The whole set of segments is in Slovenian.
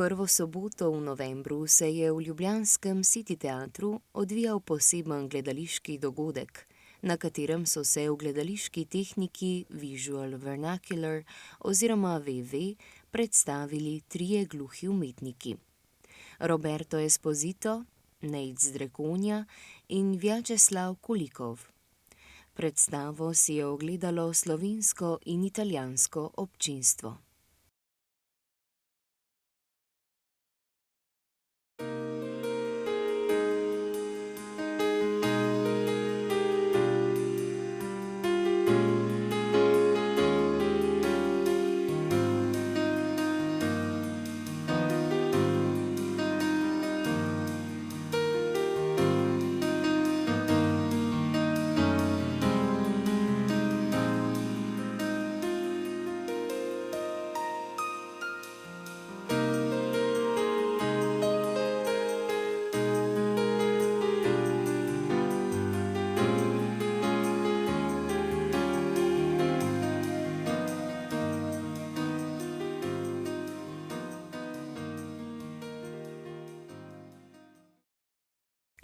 Prvo soboto v novembru se je v ljubljanskem City teatru odvijal poseben gledališki dogodek, na katerem so se v gledališki tehniki Visual Vernacular oziroma VV predstavili trije gluhi umetniki: Roberto Esposito, Nejc Zdrekonja in Vjačeslav Kulikov. Predstavo si je ogledalo slovensko in italijansko občinstvo.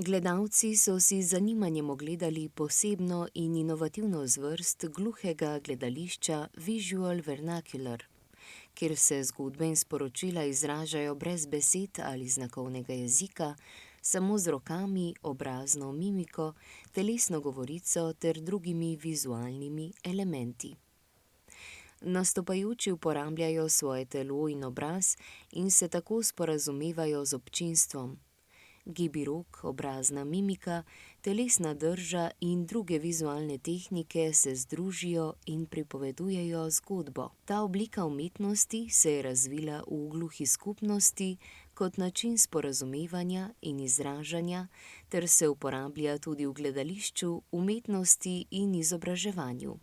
Gledalci so si z zanimanjem ogledali posebno in inovativno zvrst gluhega gledališča Visual Vernacular, kjer se zgodbe in sporočila izražajo brez besed ali znakovnega jezika, samo z rokami, obrazno mimiko, telesno govorico ter drugimi vizualnimi elementi. Nastopajoči uporabljajo svoje telo in obraz in se tako sporazumevajo z občinstvom. Gibi rok, obrazna mimika, telesna drža in druge vizualne tehnike se združijo in pripovedujejo zgodbo. Ta oblika umetnosti se je razvila v gluhi skupnosti kot način sporazumevanja in izražanja ter se uporablja tudi v gledališču, umetnosti in izobraževanju.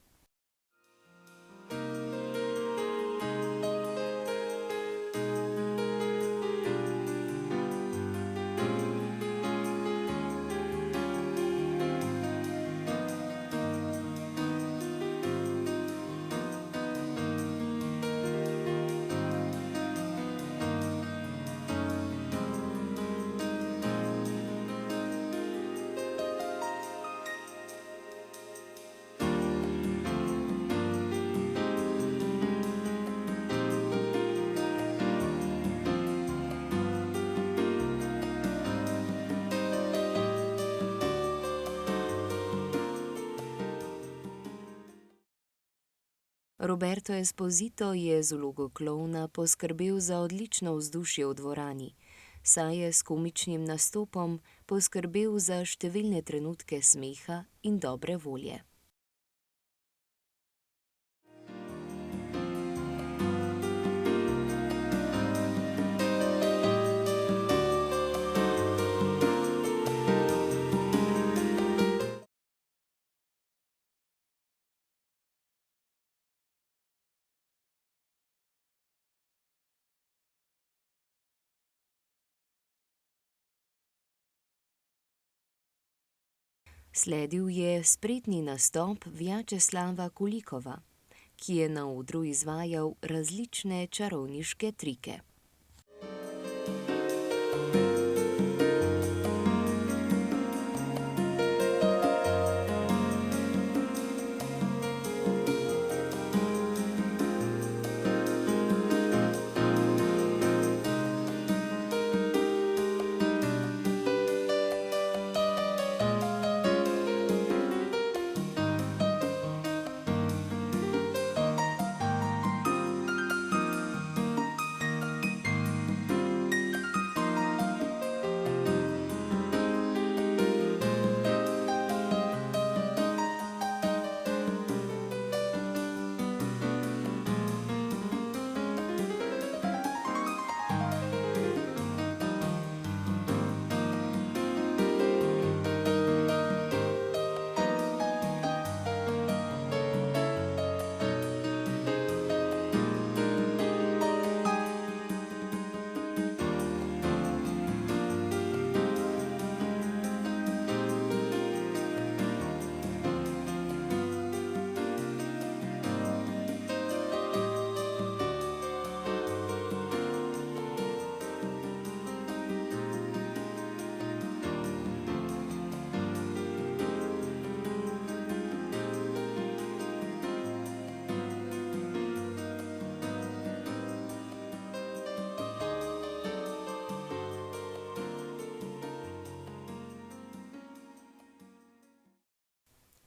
Roberto Esposito je z vlogo klovna poskrbel za odlično vzdušje v dvorani, saj je s komičnim nastopom poskrbel za številne trenutke smeha in dobre volje. Sledil je spretni nastop Vjačeslava Kulikova, ki je na odru izvajal različne čarovniške trike.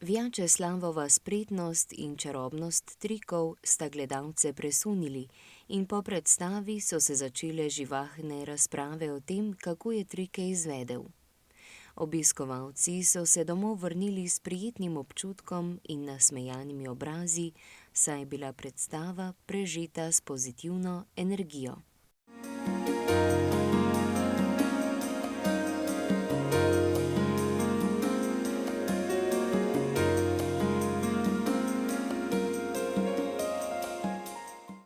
Vjačeslavova spretnost in čarobnost trikov sta gledalce presunili in po predstavi so se začele živahne razprave o tem, kako je trike izvedel. Obiskovalci so se domov vrnili s prijetnim občutkom in nasmejanimi obrazi, saj je bila predstava prežeta s pozitivno energijo.